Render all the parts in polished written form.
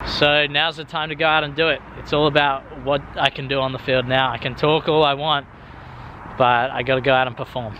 So now's the time to go out and do it. It's all about what I can do on the field now. I can talk all I want, but I gotta go out and perform.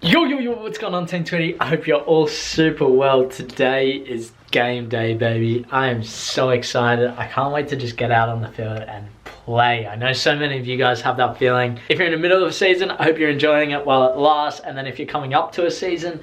Yo, what's going on, Team 20? I hope you're all super well. Today is game day, baby. I am so excited. I can't wait to just get out on the field and play. I know so many of you guys have that feeling. If you're in the middle of a season, I hope you're enjoying it while it lasts. And then if you're coming up to a season,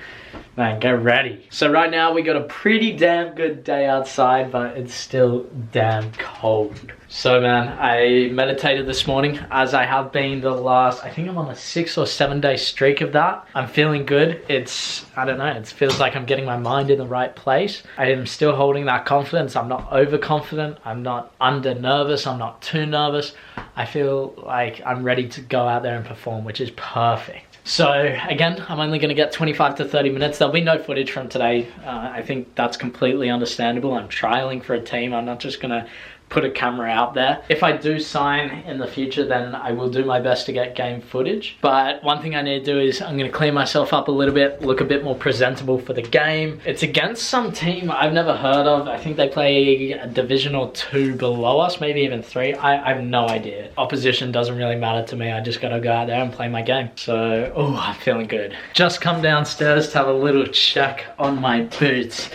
man, get ready. So right now we got a pretty damn good day outside, but it's still damn cold. So man, I meditated this morning, as I have been the last, I think I'm on a 6 or 7 day streak of that. I'm feeling good. I don't know, it feels like I'm getting my mind in the right place. I am still holding that confidence. I'm not overconfident. I'm not under nervous. I'm not too nervous. I feel like I'm ready to go out there and perform, which is perfect. So again, I'm only going to get 25 to 30 minutes. There'll be no footage from today. I think that's completely understandable. I'm trialing for a team. I'm not just going to put a camera out there. If I do sign in the future, then I will do my best to get game footage. But one thing I need to do is I'm going to clean myself up a little bit, look a bit more presentable for the game. It's against some team I've never heard of. I think they play a division or 2 below us, maybe even 3. I have no idea. Opposition doesn't really matter to me. I just got to go out there and play my game. So, oh, I'm feeling good. Just come downstairs to have a little check on my boots.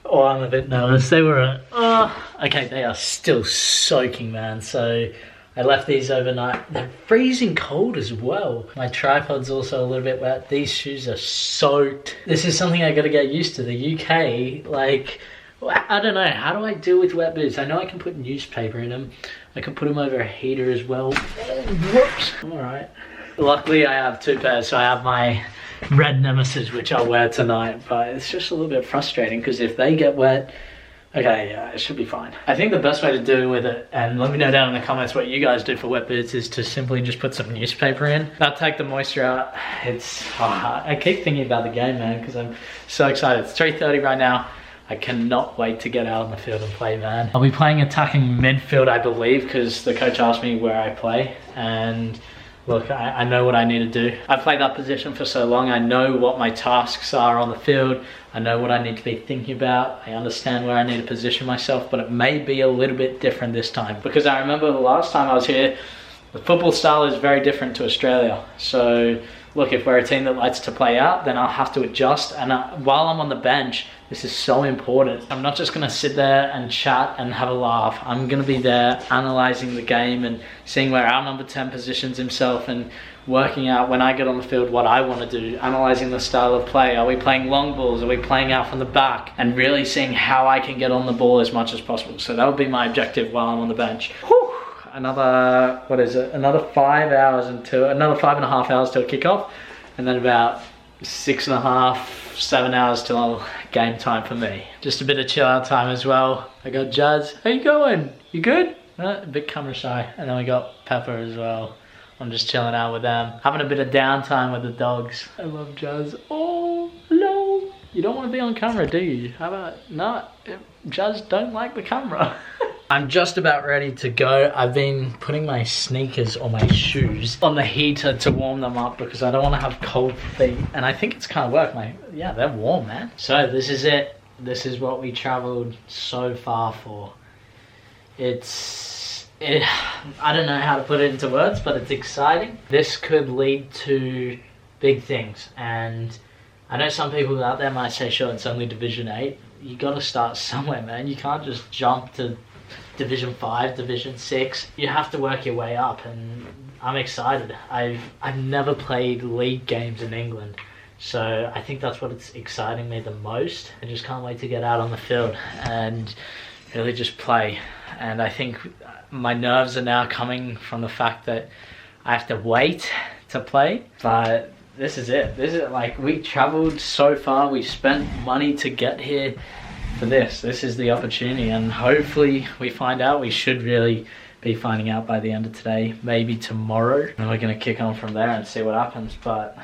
Oh, I'm a bit nervous. They were, okay, they are still soaking, man. So I left these overnight. They're freezing cold as well. My tripod's also a little bit wet. These shoes are soaked. This is something I gotta get used to. The UK, like, I don't know. How do I deal with wet boots? I know I can put newspaper in them. I can put them over a heater as well. Whoops. All right. Luckily, I have 2 pairs, so I have my red Nemesis, which I'll wear tonight, but it's just a little bit frustrating because if they get wet, okay, yeah, it should be fine. I think the best way to deal with it, and let me know down in the comments what you guys do for wet boots, is to simply just put some newspaper in. That'll take the moisture out. I keep thinking about the game, man, because I'm so excited. It's 3:30 right now. I cannot wait to get out on the field and play, man. I'll be playing attacking midfield, I believe, because the coach asked me where I play, and look, I know what I need to do. I've played that position for so long. I know what my tasks are on the field. I know what I need to be thinking about. I understand where I need to position myself, but it may be a little bit different this time. Because I remember the last time I was here, the football style is very different to Australia. So look, if we're a team that likes to play out, then I'll have to adjust. And while I'm on the bench, this is so important. I'm not just gonna sit there and chat and have a laugh. I'm gonna be there analyzing the game and seeing where our number 10 positions himself and working out when I get on the field what I wanna do, analyzing the style of play. Are we playing long balls? Are we playing out from the back? And really seeing how I can get on the ball as much as possible. So that would be my objective while I'm on the bench. Whew. Another, what is it? Another 5 hours another 5.5 hours till kickoff. And then about 6.5, 7 hours till game time for me. Just a bit of chill out time as well. I got Jazz. How you going? You good? A bit camera shy. And then we got Pepper as well. I'm just chilling out with them. Having a bit of downtime with the dogs. I love Jazz. Oh, hello. You don't want to be on camera, do you? How about, no, Jazz don't like the camera. I'm just about ready to go. I've been putting my sneakers or my shoes on the heater to warm them up because I don't want to have cold feet. And I think it's kind of worked. Yeah, they're warm, man. So this is it. This is what we traveled so far for. I don't know how to put it into words, but it's exciting. This could lead to big things. And I know some people out there might say, sure, it's only Division 8. You got to start somewhere, man. You can't just jump to Division 5, Division 6. You have to work your way up, and I'm excited. I've never played league games in England, so I think that's what's exciting me the most. I just can't wait to get out on the field and really just play. And I think my nerves are now coming from the fact that I have to wait to play, but this is it. This is like, we traveled so far, we spent money to get here for this. This is the opportunity, and hopefully we find out. We should really be finding out by the end of today, maybe tomorrow, and we're gonna kick on from there and see what happens. But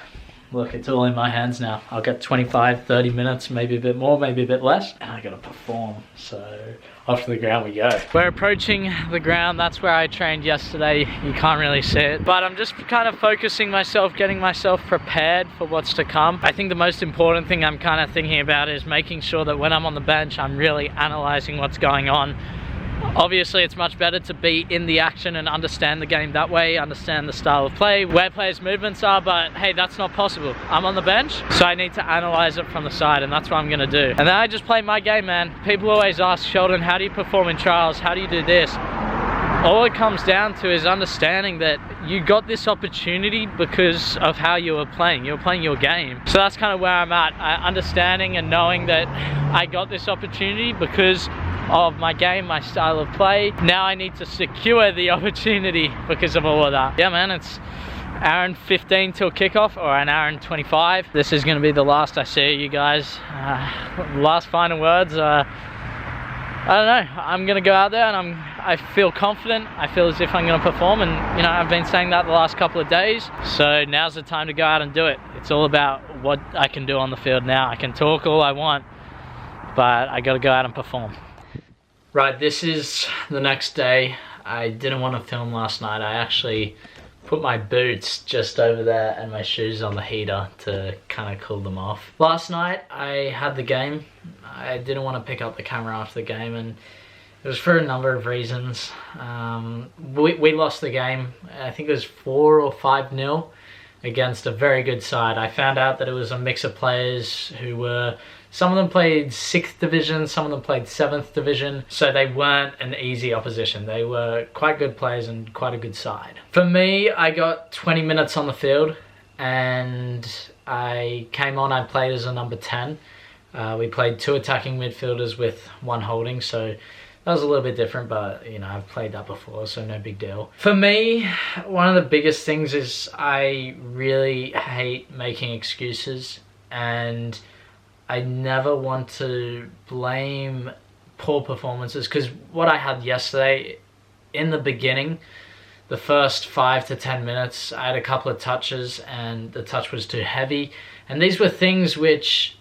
look, it's all in my hands now. I'll get 25, 30 minutes, maybe a bit more, maybe a bit less, and I gotta perform. So off to the ground we go. We're approaching the ground. That's where I trained yesterday. You can't really see it, but I'm just kind of focusing myself, getting myself prepared for what's to come. I think the most important thing I'm kind of thinking about is making sure that when I'm on the bench, I'm really analyzing what's going on. Obviously, it's much better to be in the action and understand the game that way, understand the style of play, where players' movements are, but hey, that's not possible. I'm on the bench, so I need to analyze it from the side, and that's what I'm gonna do. And then I just play my game, man. People always ask, Sheldon, how do you perform in trials? How do you do this? All it comes down to is understanding that you got this opportunity because of how you were playing. You were playing your game. So that's kind of where I'm at, understanding and knowing that I got this opportunity because of my game, my style of play. Now I need to secure the opportunity because of all of that. Yeah, man, it's hour and 15 till kickoff, or an hour and 25. This is gonna be the last I see you guys. Last final words. I don't know. I'm gonna go out there and I feel confident. I feel as if I'm gonna perform, and you know, I've been saying that the last couple of days. So now's the time to go out and do it. It's all about what I can do on the field now. I can talk all I want, but I gotta go out and perform. Right, this is the next day. I didn't want to film last night. I actually put my boots just over there and my shoes on the heater to kind of cool them off. Last night I had the game. I didn't want to pick up the camera after the game, and it was for a number of reasons. We lost the game. I think it was 4 or 5-0 against a very good side. I found out that it was a mix of players who were, some of them played 6th division, some of them played 7th division, so they weren't an easy opposition. They were quite good players and quite a good side. For me, I got 20 minutes on the field, and I came on, I played as a number 10. We played 2 attacking midfielders with 1 holding, so that was a little bit different, but you know, I've played that before, so no big deal. For me, one of the biggest things is I really hate making excuses, and I never want to blame poor performances, because what I had yesterday, in the beginning, the first 5 to 10 minutes, I had a couple of touches and the touch was too heavy. And these were things which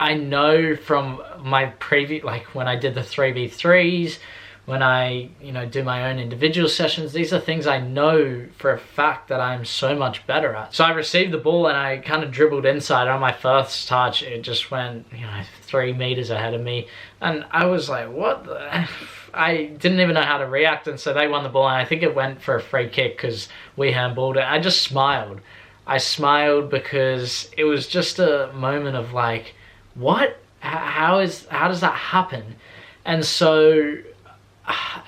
I know from my previous, like when I did the 3v3s, when I, you know, do my own individual sessions, these are things I know for a fact that I'm so much better at. So I received the ball and I kind of dribbled inside. On my first touch, it just went, you know, 3 meters ahead of me. And I was like, what the? I didn't even know how to react. And so they won the ball, and I think it went for a free kick because we handballed it. I just smiled. I smiled because it was just a moment of like, what? How does that happen? And so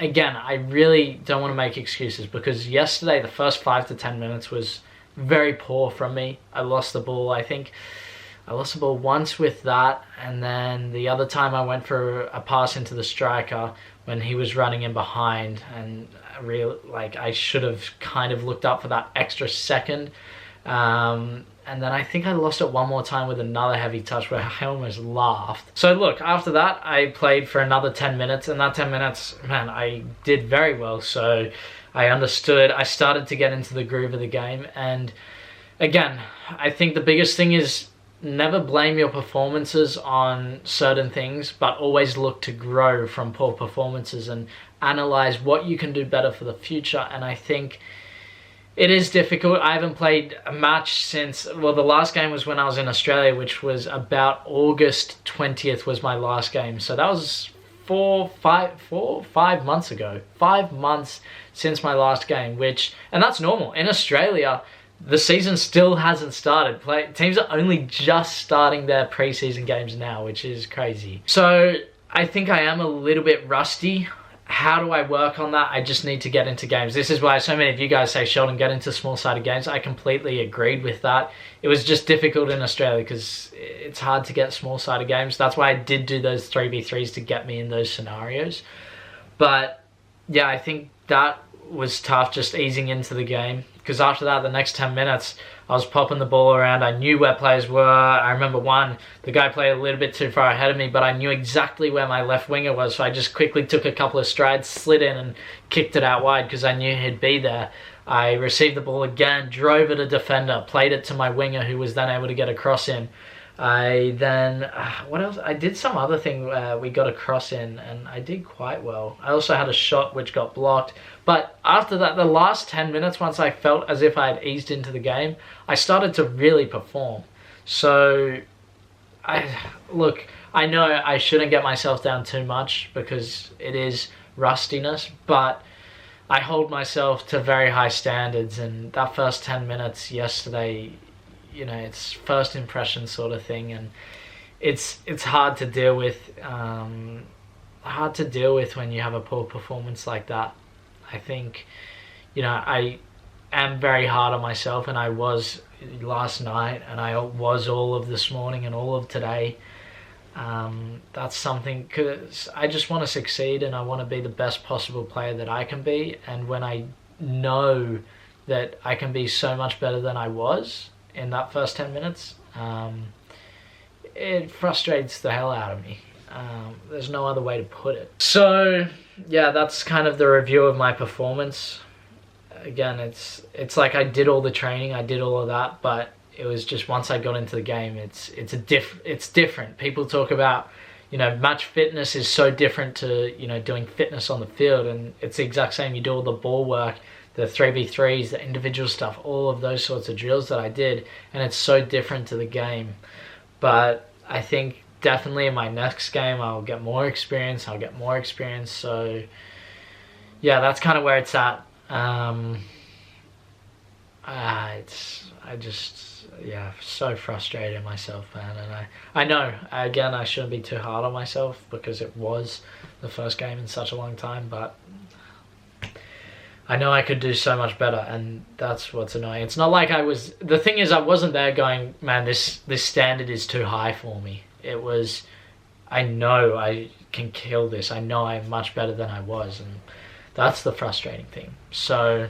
again, I really don't want to make excuses, because yesterday the first 5 to 10 minutes was very poor from me. I lost the ball. I think I lost the ball once with that, and then the other time I went for a pass into the striker when he was running in behind, and I should have kind of looked up for that extra second. And then I think I lost it one more time with another heavy touch where I almost laughed. So look, after that, I played for another 10 minutes, and that 10 minutes, man, I did very well. So I understood, I started to get into the groove of the game. And again, I think the biggest thing is never blame your performances on certain things, but always look to grow from poor performances and analyze what you can do better for the future. And I think it is difficult. I haven't played a match since, well, the last game was when I was in Australia, which was about August 20th was my last game. So that was 5 months ago. 5 months since my last game, and that's normal. In Australia, the season still hasn't started. Teams are only just starting their preseason games now, which is crazy. So I think I am a little bit rusty. How do I work on that? I just need to get into games. This is why so many of you guys say, Sheldon, get into small-sided games. I completely agreed with that. It was just difficult in Australia because it's hard to get small-sided games. That's why I did do those 3v3s to get me in those scenarios. But yeah, I think that was tough, just easing into the game. Because after that, the next 10 minutes, I was popping the ball around. I knew where players were. I remember the guy played a little bit too far ahead of me, but I knew exactly where my left winger was. So I just quickly took a couple of strides, slid in and kicked it out wide because I knew he'd be there. I received the ball again, drove at a defender, played it to my winger who was then able to get a cross in. I then, what else? I did some other thing where we got a cross in and I did quite well. I also had a shot which got blocked. But after that, the last 10 minutes, once I felt as if I had eased into the game, I started to really perform. So, look, I know I shouldn't get myself down too much because it is rustiness, but I hold myself to very high standards, and that first 10 minutes yesterday, you know, it's first impression sort of thing, and it's hard to deal with. Hard to deal with when you have a poor performance like that. I think, you know, I am very hard on myself, and I was last night, and I was all of this morning and all of today. That's something, because I just want to succeed and I want to be the best possible player that I can be, and when I know that I can be so much better than I was in that first 10 minutes, it frustrates the hell out of me. There's no other way to put it. So yeah, that's kind of the review of my performance. Again, it's like I did all the training, I did all of that, but it was just once I got into the game, it's different. People talk about, you know, match fitness is so different to, you know, doing fitness on the field, and it's the exact same. You do all the ball work, the 3v3s, the individual stuff, all of those sorts of drills that I did, and it's so different to the game. But I think definitely in my next game I'll get more experience, so yeah, that's kind of where it's at. Yeah, so frustrated myself, man, and I know, again, I shouldn't be too hard on myself because it was the first game in such a long time, but I know I could do so much better, and that's what's annoying. It's not like the thing is, I wasn't there going, man, this standard is too high for me. It was, I know I can kill this, I know I'm much better than I was, and that's the frustrating thing. So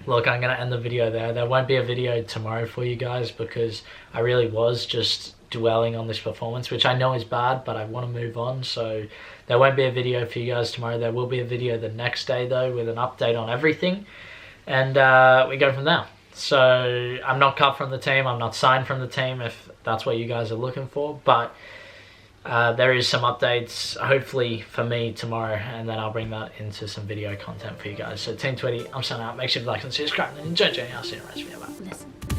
look, I'm going to end the video there. There won't be a video tomorrow for you guys because I really was just dwelling on this performance, which I know is bad, but I want to move on. So there won't be a video for you guys tomorrow. There will be a video the next day though with an update on everything, and we go from there. So I'm not cut from the team. I'm not signed from the team if that's what you guys are looking for, but there is some updates, hopefully for me tomorrow, and then I'll bring that into some video content for you guys. So Team 20, I'm signing out. Make sure to like and subscribe, and enjoy the journey. I'll see you in the rest of the video. Bye.